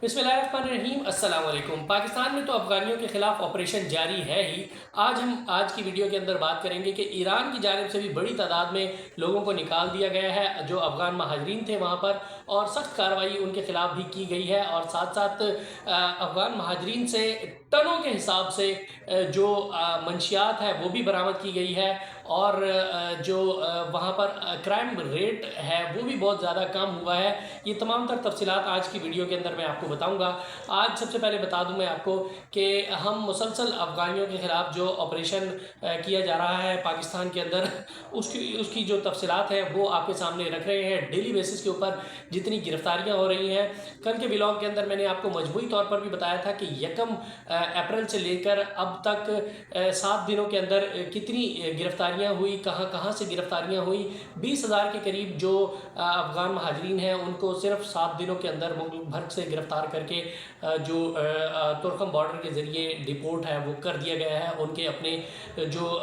बिस्मिल्लाहिर्रहमानिर्रहीम। अस्सलाम वालेकुम। पाकिस्तान में तो अफ़गानियों के ख़िलाफ़ ऑपरेशन जारी है ही। आज की वीडियो के अंदर बात करेंगे कि ईरान की जानिब से भी बड़ी तादाद में लोगों को निकाल दिया गया है जो अफ़गान महाजरीन थे वहाँ पर, और सख्त कार्रवाई उनके ख़िलाफ़ भी की गई है। और साथ साथ अफ़गान महाजरीन से टनों के हिसाब से जो मंशियात है वो भी बरामद की गई है, और जो वहाँ पर क्राइम रेट है वो भी बहुत ज़्यादा कम हुआ है। ये तमाम तर तफसीलात आज की वीडियो के अंदर मैं आपको बताऊंगा। आज सबसे पहले बता दूं मैं आपको कि हम मुसलसल अफ़गानियों के ख़िलाफ़ जो ऑपरेशन किया जा रहा है पाकिस्तान के अंदर, उसकी जो तफसीलात हैं वो आपके सामने रख रहे हैं। डेली बेसिस के ऊपर जितनी गिरफ्तारियाँ हो रही हैं, कल के व्लॉग के अंदर मैंने आपको मजमूई तौर पर भी बताया था कि 1 अप्रैल से लेकर अब तक 7 दिनों के अंदर कितनी गिरफ्तारियाँ हुई, कहाँ कहाँ से गिरफ्तारियाँ हुई। 20,000 के करीब जो अफ़गान महाजरीन हैं उनको सिर्फ 7 दिनों के अंदर मुल्क भर से गिरफ़्तार करके जो तुर्कम बॉर्डर के ज़रिए डिपोर्ट है वो कर दिया गया है, उनके अपने जो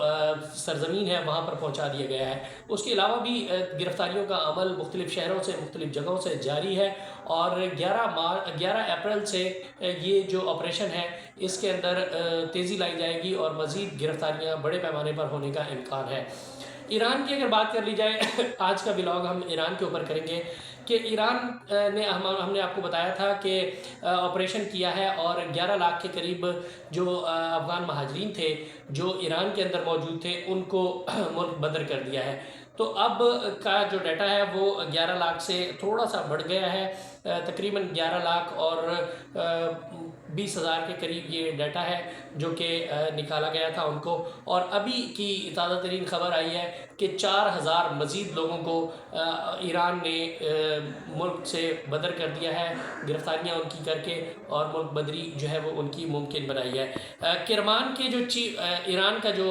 सरज़मीन है वहाँ पर पहुँचा दिया गया है। उसके अलावा भी गिरफ़्तारियों का अमल मुख्तलिफ़ शहरों से मुख्तलिफ़ जगहों से जारी है, और 11 अप्रैल से ये जो ऑपरेशन है इसके अंदर तेज़ी लाई जाएगी और मज़ीद गिरफ्तारियाँ बड़े पैमाने पर होने का इम्कान है। ईरान की अगर बात कर ली जाए, आज का व्लॉग हम ईरान के ऊपर करेंगे कि ईरान ने हमने आपको बताया था कि ऑपरेशन किया है और 11 लाख के करीब जो अफ़गान महाजरीन थे जो ईरान के अंदर मौजूद थे उनको मुल्क बदर कर दिया है। तो अब का जो डाटा है वो 11 लाख से थोड़ा सा बढ़ गया है, तकरीबन 11 लाख और 20,000 के करीब ये डाटा है जो कि निकाला गया था उनको। और अभी की ताज़ा तरीन ख़बर आई है कि 4,000 मज़ीद लोगों को ईरान ने मुल्क से बदर कर दिया है, गिरफ्तारियाँ उनकी करके, और मुल्क बदरी जो है वो उनकी मुमकिन बनाई है। किरमान के जो ईरान का जो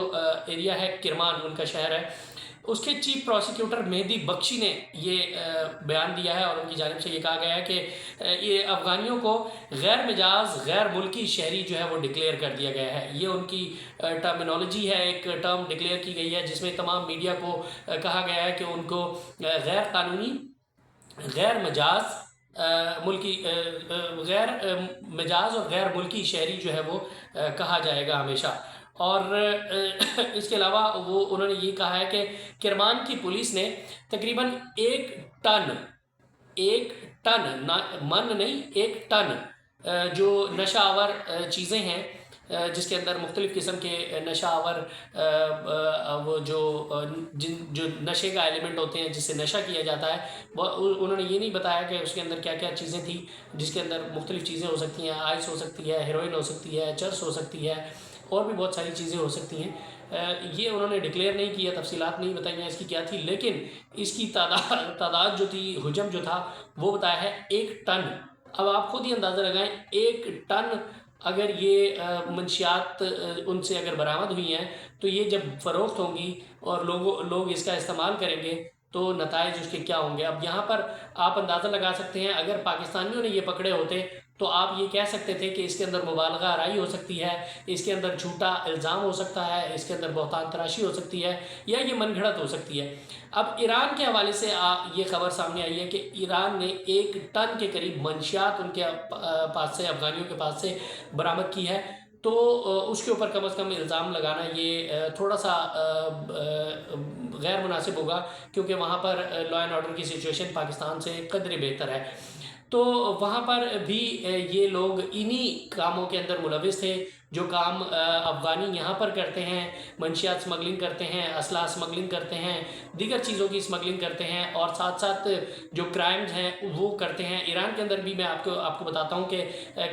एरिया है, किरमान उनका शहर है, उसके चीफ प्रोसिक्यूटर मेहदी बख्शी ने ये बयान दिया है और उनकी जानिब से ये कहा गया है कि ये अफ़गानियों को गैर मिजाज गैर मुल्की शहरी जो है वो डिक्लेयर कर दिया गया है। ये उनकी टर्मिनोलॉजी है, एक टर्म डिक्लेयर की गई है जिसमें तमाम मीडिया को कहा गया है कि उनको गैर कानूनी गैर मिजाज मुल्की गैर मिजाज और गैर मुल्की शहरी जो है वो कहा जाएगा हमेशा। और इसके अलावा वो उन्होंने ये कहा है कि किरमान की पुलिस ने तकरीबन 1 टन ना मन नहीं 1 टन जो नशा आवर चीज़ें हैं जिसके अंदर मुख्तलिफ़ किस्म के नशा आवर वो जो नशे का एलिमेंट होते हैं जिससे नशा किया जाता है, वो उन्होंने ये नहीं बताया कि उसके अंदर क्या क्या चीज़ें थी, जिसके अंदर मुख्तलिफ़ चीज़ें हो सकती हैं, आइस हो सकती है, हेरोइन हो सकती है, चरस हो सकती है, और भी बहुत सारी चीज़ें हो सकती हैं। ये उन्होंने डिक्लेयर नहीं किया, तफसीलात नहीं बताई हैं इसकी क्या थी, लेकिन इसकी तादाद जो थी, हुजम जो था वो बताया है 1 टन। अब आप खुद ही अंदाज़ा लगाएं, 1 टन अगर ये मंशियात उनसे अगर बरामद हुई हैं तो ये जब फ़रोख्त होंगी और लोग इसका इस्तेमाल करेंगे तो नताइज उसके क्या होंगे। अब यहाँ पर आप अंदाज़ा लगा सकते हैं, अगर पाकिस्तानियों ने ये पकड़े होते तो आप ये कह सकते थे कि इसके अंदर मुबालगा आराई हो सकती है, इसके अंदर झूठा इल्ज़ाम हो सकता है, इसके अंदर बहतान तराशी हो सकती है, या ये मनगढ़ंत हो सकती है। अब ईरान के हवाले से ये खबर सामने आई है कि ईरान ने 1 टन के करीब मंशियात उनके पास से, अफ़गानियों के पास से बरामद की है। तो उसके ऊपर कम से कम इल्ज़ाम लगाना ये थोड़ा सा गैर मुनासिब होगा, क्योंकि वहाँ पर लॉ एंड ऑर्डर की सिचुएशन पाकिस्तान से कदरे बेहतर है। तो वहाँ पर भी ये लोग इन्हीं कामों के अंदर मुलविस थे जो काम अफ़गानी यहाँ पर करते हैं, मंशियात स्मगलिंग करते हैं, असला स्मगलिंग करते हैं, दीगर चीज़ों की स्मगलिंग करते हैं, और साथ साथ जो क्राइम्स हैं वो करते हैं। ईरान के अंदर भी मैं आपको बताता हूँ कि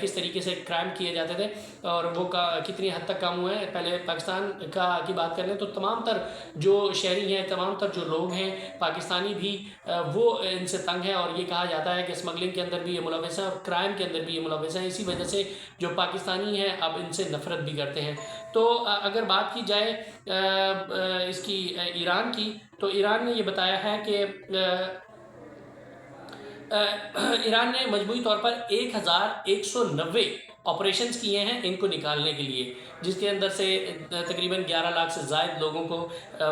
किस तरीके से क्राइम किए जाते थे और वो कितनी हद तक कम हुए हैं। पहले पाकिस्तान की बात कर लें तो तमाम तर जो शहरी हैं, तमाम तर जो लोग हैं पाकिस्तानी भी, वो इनसे तंग हैं, और ये कहा जाता है कि स्मगलिंग के अंदर भी ये मुलविस हैं और क्राइम के अंदर भी ये मुलविस हैं। इसी वजह से जो पाकिस्तानी हैं अब इनसे नफ़रत भी करते हैं। तो अगर बात की जाए इसकी ईरान की, तो ईरान ने ये बताया है कि ईरान ने मजमूई तौर पर 1190 ऑपरेशंस किए हैं इनको निकालने के लिए, जिसके अंदर से तकरीबन 11 लाख से ज़ायद लोगों को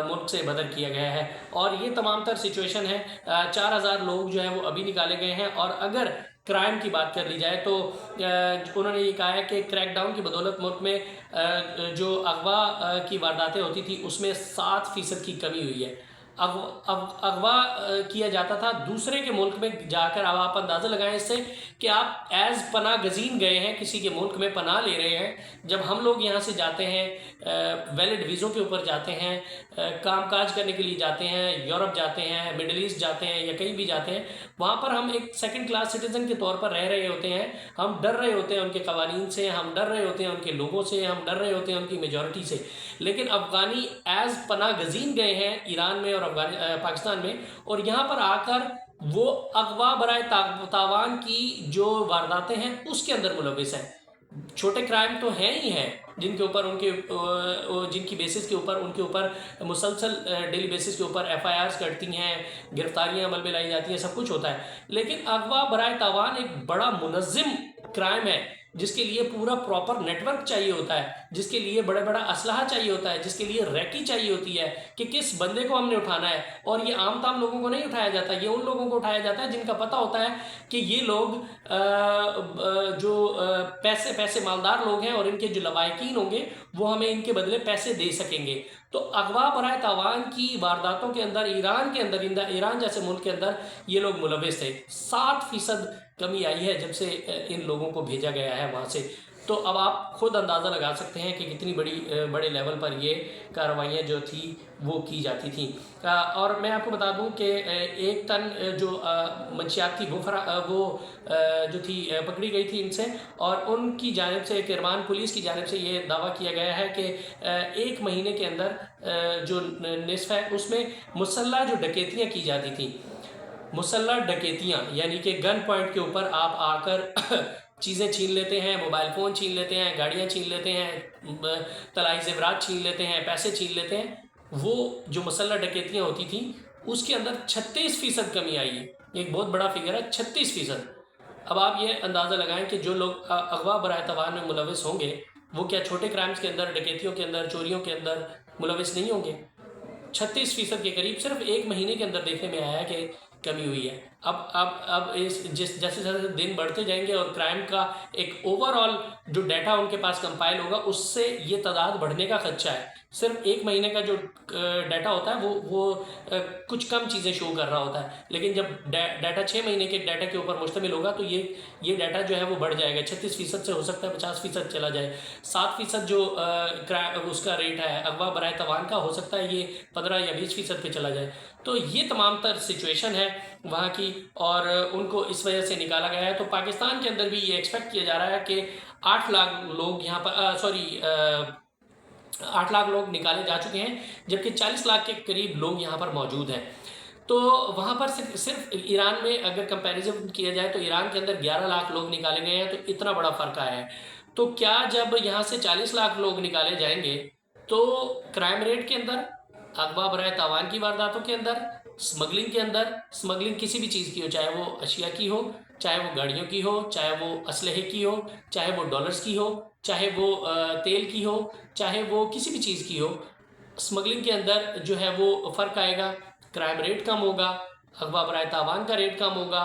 मुल्क से बदर किया गया है। और ये तमाम तर सिचुएशन है। 4,000 लोग जो है वो अभी निकाले गए हैं, और अगर क्राइम की बात कर ली जाए तो उन्होंने ये कहा है कि क्रैक डाउन की बदौलत मुल्क में जो अगवा की वारदातें होती थी उसमें 7% की कमी हुई है। अगवा किया जाता था दूसरे के मुल्क में जाकर। अब आप अंदाज़ा लगाएं इससे कि आप एज़ पनाह गज़ीन गए हैं, किसी के मुल्क में पनाह ले रहे हैं। जब हम लोग यहाँ से जाते हैं वैलिड वीज़ों के ऊपर जाते हैं, कामकाज करने के लिए जाते हैं, यूरोप जाते हैं, मिडल ईस्ट जाते हैं या कहीं भी जाते हैं, वहाँ पर हम एक सेकंड क्लास सिटीज़न के तौर पर रह रहे होते हैं। हम डर रहे होते हैं उनके कवानीन से, हम डर रहे होते हैं उनके लोगों से, हम डर रहे होते हैं उनकी मेजॉरिटी से। लेकिन अफ़गानी एज़ पनाह गज़ीन गए हैं ईरान में और पाकिस्तान में, और यहाँ पर आकर वो अगवा बराए तावान की जो वारदातें हैं उसके अंदर मुलविस हैं। छोटे क्राइम तो हैं ही हैं जिनके ऊपर जिनकी बेसिस के ऊपर उनके ऊपर मुसलसल डेली बेसिस के ऊपर FIRs कटती हैं, गिरफ्तारियां अमल में लाई जाती हैं, सब कुछ होता है। लेकिन अगवा बराए तावान एक बड़ा मुनज़्ज़म क्राइम है जिसके लिए पूरा प्रॉपर नेटवर्क चाहिए होता है, जिसके लिए बड़ा असलहा चाहिए होता है, जिसके लिए रैकी चाहिए होती है कि किस बंदे को हमने उठाना है। और ये आम ताम लोगों को नहीं उठाया जाता, ये उन लोगों को उठाया जाता है जिनका पता होता है कि ये लोग जो पैसे मालदार लोग हैं और इनके जो लवायकीन होंगे वो हमें इनके बदले पैसे दे सकेंगे। तो अगवा बराए तावान की वारदातों के अंदर ईरान जैसे मुल्क के अंदर ये लोग मुलविस थे। 7% कमी आई है जब से इन लोगों को भेजा गया है वहाँ से। तो अब आप खुद अंदाज़ा लगा सकते हैं कि कितनी बड़े लेवल पर ये कार्रवाइयाँ जो थी वो की जाती थी। और मैं आपको बता दूं कि 1 टन जो मंशियात थी वो जो थी पकड़ी गई थी इनसे, और उनकी जानिब से किरमान पुलिस की जानिब से ये दावा किया गया है कि 1 महीने के अंदर जो निस्फ है उसमें मुसल्लह जो डकैतियाँ की जाती थी, मुसल्लह डकैतियाँ यानी कि गन पॉइंट के ऊपर आप आकर चीज़ें छीन लेते हैं, मोबाइल फ़ोन छीन लेते हैं, गाड़ियाँ छीन लेते हैं, तलाई ज़ेवरात छीन लेते हैं, पैसे छीन लेते हैं। वो जो मुसल्लह डकैतियाँ होती थी उसके अंदर 36% कमी आई है। एक बहुत बड़ा फिगर है 36%। अब आप ये अंदाज़ा लगाएं कि जो लोग अगवा बराए तावान में मुलविस होंगे वो क्या छोटे क्राइम्स के अंदर, डकैतियों के अंदर, चोरियों के अंदर मुलविस नहीं होंगे? 36% के करीब सिर्फ 1 महीने के अंदर देखने में आया कि कमी हुई है। अब जैसे जैसे दिन बढ़ते जाएंगे और क्राइम का एक ओवरऑल जो डाटा उनके पास कंपाइल होगा उससे ये तादाद बढ़ने का खदशा है। सिर्फ 1 महीने का जो डाटा होता है वो कुछ कम चीज़ें शो कर रहा होता है, लेकिन जब डाटा 6 महीने के डाटा के ऊपर मुश्तमिल होगा तो ये डाटा जो है वो बढ़ जाएगा। 36% से हो सकता है 50% चला जाए। 7% जो उसका रेट है अगवा बराए तावान का, हो सकता है ये 15 या 20% पे चला जाए। तो ये तमाम तर सिचुएशन है वहाँ की और उनको इस वजह से निकाला गया है। तो पाकिस्तान के अंदर भी ये एक्सपेक्ट किया जा रहा है कि 8 लाख लोग यहाँ पर 8 लाख लोग निकाले जा चुके हैं, जबकि 40 लाख के करीब लोग यहाँ पर मौजूद हैं। तो वहाँ पर सिर्फ ईरान में अगर कंपैरिजन किया जाए तो ईरान के अंदर 11 लाख लोग निकाले गए हैं, तो इतना बड़ा फ़र्क आया है। तो क्या जब यहाँ से 40 लाख लोग निकाले जाएंगे तो क्राइम रेट के अंदर, अगवा बराए तावान की वारदातों के अंदर, स्मगलिंग किसी भी चीज़ की हो, चाहे वो अशिया की हो, चाहे वो गाड़ियों की हो, चाहे वो असलहे की हो, चाहे वो डॉलर्स की हो, चाहे वो तेल की हो, चाहे वो किसी भी चीज़ की हो, स्मगलिंग के अंदर जो है वो फ़र्क आएगा। क्राइम रेट कम होगा, अगवा बराए तावान का रेट कम होगा।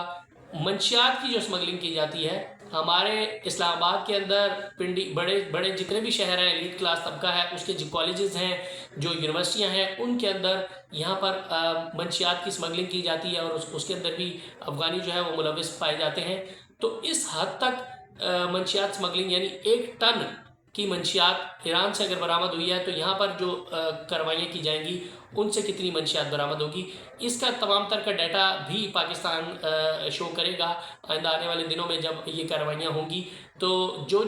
मंशियात की जो स्मगलिंग की जाती है हमारे इस्लामाबाद के अंदर, पिंडी, बड़े जितने भी शहर हैं, एलीट क्लास तबका है, उसके जो कॉलेजेस हैं, जो यूनिवर्सिटियां हैं, उनके अंदर यहाँ पर मंशियात की स्मगलिंग की जाती है और उसके अंदर भी अफ़गानी जो है वो मुलविस पाए जाते हैं। तो इस हद तक मंशियात स्मगलिंग यानी 1 टन की मंशियात ईरान से अगर बरामद हुई है तो यहाँ पर जो कार्रवाइयाँ की जाएंगी उनसे कितनी मंशियात बरामद होगी, इसका तमाम तर का डाटा भी पाकिस्तान शो करेगा आइंदा आने वाले दिनों में जब ये कार्रवाइयाँ होंगी। तो जो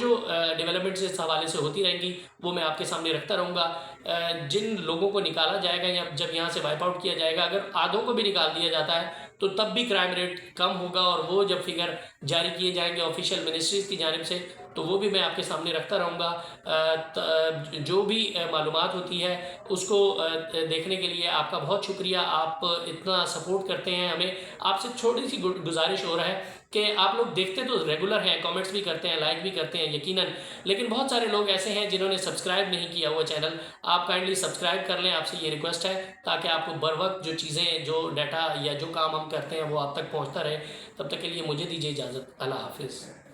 डेवलपमेंट्स इस हवाले से होती रहेंगी वो मैं आपके सामने रखता रहूँगा। जिन लोगों को निकाला जाएगा या जब यहाँ से वाइप आउट किया जाएगा, अगर आधों को भी निकाल दिया जाता है तो तब भी क्राइम रेट कम होगा, और वो जब फिगर जारी किए जाएंगे ऑफिशियल मिनिस्ट्रीज़ की जानिब से तो वो भी मैं आपके सामने रखता रहूँगा। जो भी मालूमात होती है उसको देखने के लिए आपका बहुत शुक्रिया। आप इतना सपोर्ट करते हैं हमें। आपसे छोटी सी गुजारिश हो रहा है कि आप लोग देखते तो रेगुलर हैं, कमेंट्स भी करते हैं, लाइक भी करते हैं यकीनन, लेकिन बहुत सारे लोग ऐसे हैं जिन्होंने सब्सक्राइब नहीं किया हुआ चैनल। आप काइंडली सब्सक्राइब कर लें, आपसे ये रिक्वेस्ट है, ताकि आपको बर वक्त जो चीज़ें, जो डाटा या जो काम हम करते हैं वो आप तक पहुंचता रहे। तब तक के लिए मुझे दीजिए इजाज़त। अल्लाह हाफिज़।